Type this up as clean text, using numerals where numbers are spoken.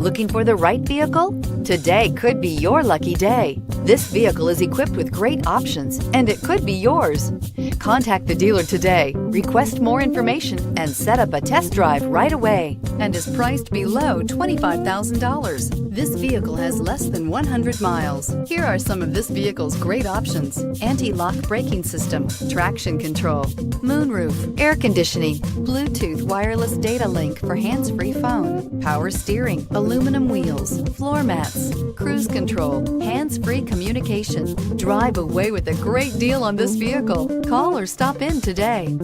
Looking for the right vehicle? Today could be your lucky day. This vehicle is equipped with great options, and it could be yours. Contact the dealer today, request more information, and set up a test drive right away, and is priced below $25,000. This vehicle has less than 100 miles. Here are some of this vehicle's great options: anti-lock braking system, traction control, moonroof, air conditioning, Bluetooth wireless data link for hands-free phone, power steering, aluminum wheels, floor mats, cruise control, hands-free communication. Drive away with a great deal on this vehicle. Call or stop in today.